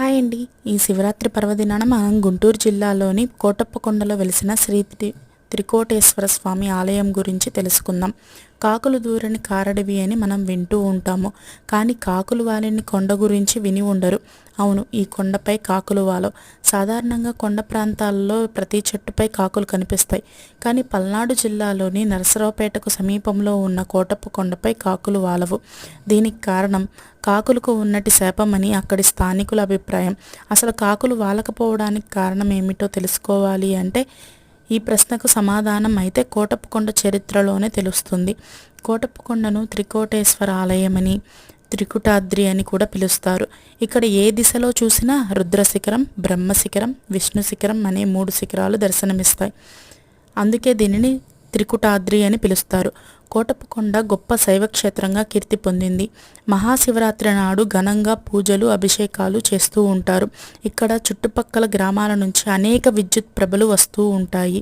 Hi అండి. ఈ శివరాత్రి పర్వదినాన మనం గుంటూరు జిల్లాలోని కోటప్పకొండలో వెలిసిన త్రికోటేశ్వర స్వామి ఆలయం గురించి తెలుసుకుందాం. కాకులు దూరని కారడివి అని మనం వింటూ ఉంటాము. కానీ కాకులు వాలిని కొండ గురించి విని ఉండరు. అవును, ఈ కొండపై కాకులు వాలవు. సాధారణంగా కొండ ప్రాంతాల్లో ప్రతి చెట్టుపై కాకులు కనిపిస్తాయి. కానీ పల్నాడు జిల్లాలోని నరసరావుపేటకు సమీపంలో ఉన్న కోటప్పకొండపై కాకులు వాలవు. దీనికి కారణం కాకులకు ఉన్నటి శాపమని అక్కడి స్థానికుల అభిప్రాయం. అసలు కాకులు వాలకపోవడానికి కారణం ఏమిటో తెలుసుకోవాలి అంటే ఈ ప్రశ్నకు సమాధానం అయితే కోటప్పకొండ చరిత్రలోనే తెలుస్తుంది. కోటప్పకొండను త్రికోటేశ్వర ఆలయమని, త్రికుటాద్రి అని కూడా పిలుస్తారు. ఇక్కడ ఏ దిశలో చూసినా రుద్రశిఖరం, బ్రహ్మశిఖరం, విష్ణు శిఖరం అనే 3 శిఖరాలు దర్శనమిస్తాయి. అందుకే దీనిని త్రికుటాద్రి అని పిలుస్తారు. కోటప్పకొండ గొప్ప శైవక్షేత్రంగా కీర్తి పొందింది. మహాశివరాత్రి నాడు ఘనంగా పూజలు, అభిషేకాలు చేస్తూ ఉంటారు. ఇక్కడ చుట్టుపక్కల గ్రామాల నుంచి అనేక విద్యుత్ ప్రభలు వస్తూ ఉంటాయి.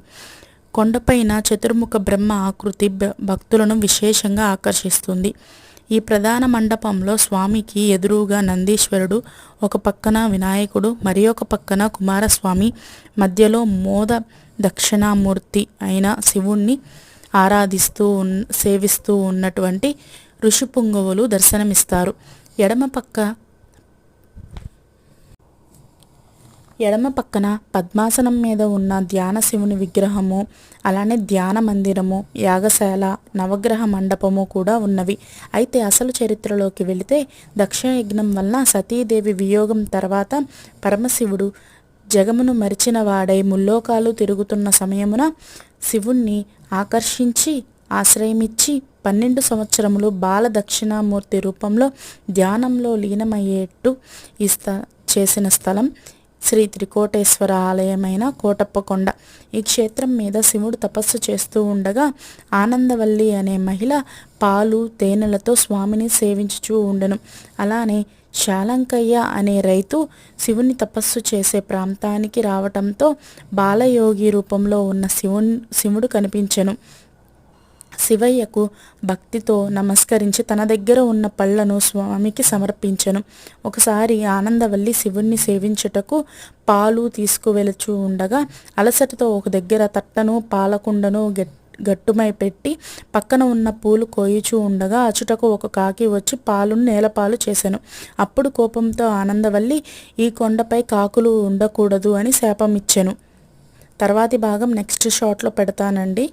కొండపైన చతుర్ముఖ బ్రహ్మ ఆకృతి భక్తులను విశేషంగా ఆకర్షిస్తుంది. ఈ ప్రధాన మండపంలో స్వామికి ఎదురుగా నందీశ్వరుడు, ఒక పక్కన వినాయకుడు, మరి ఒక పక్కన కుమారస్వామి, మధ్యలో మోద దక్షిణామూర్తి అయిన శివుణ్ణి సేవిస్తూ ఉన్నటువంటి ఋషిపుంగవులు దర్శనమిస్తారు. ఎడమ పక్కన పద్మాసనం మీద ఉన్న ధ్యాన శివుని విగ్రహము, అలానే ధ్యాన మందిరము, యాగశాల, నవగ్రహ మండపము కూడా ఉన్నవి. అయితే అసలు చరిత్రలోకి వెళితే దక్షయజ్ఞం వలన సతీదేవి వియోగం తర్వాత పరమశివుడు జగమును మరిచిన వాడై ముల్లోకాలు తిరుగుతున్న సమయమున శివుణ్ణి ఆకర్షించి ఆశ్రయమిచ్చి 12 సంవత్సరములు బాల దక్షిణామూర్తి రూపంలో ధ్యానంలో లీనమయ్యేట్టు చేసిన స్థలం శ్రీ త్రికోటేశ్వర ఆలయమైన కోటప్పకొండ. ఈ క్షేత్రం మీద శివుడు తపస్సు చేస్తూ ఉండగా ఆనందవల్లి అనే మహిళ పాలు, తేనెలతో స్వామిని సేవించుచూ ఉండెను. అలానే శాలంకయ్య అనే రైతు శివుని తపస్సు చేసే ప్రాంతానికి రావటంతో బాలయోగి రూపంలో ఉన్న శివుడు కనిపించెను. శివయ్యకు భక్తితో నమస్కరించి తన దగ్గర ఉన్న పళ్లను స్వామికి సమర్పించెను. ఒకసారి ఆనందవల్లి శివుణ్ణి సేవించుటకు పాలు తీసుకువెళుచూ ఉండగా అలసటతో ఒక దగ్గర తట్టను, పాలకుండను గట్టుమై పెట్టి పక్కన ఉన్న పూలు కోయిచూ ఉండగా అచుటకు ఒక కాకి వచ్చి పాలును నేలపాలు చేసెను. అప్పుడు కోపంతో ఆనందవల్లి ఈ కొండపై కాకులు ఉండకూడదు అని శాపం ఇచ్చెను. తర్వాతి భాగం నెక్స్ట్ షాట్లో పెడతానండి.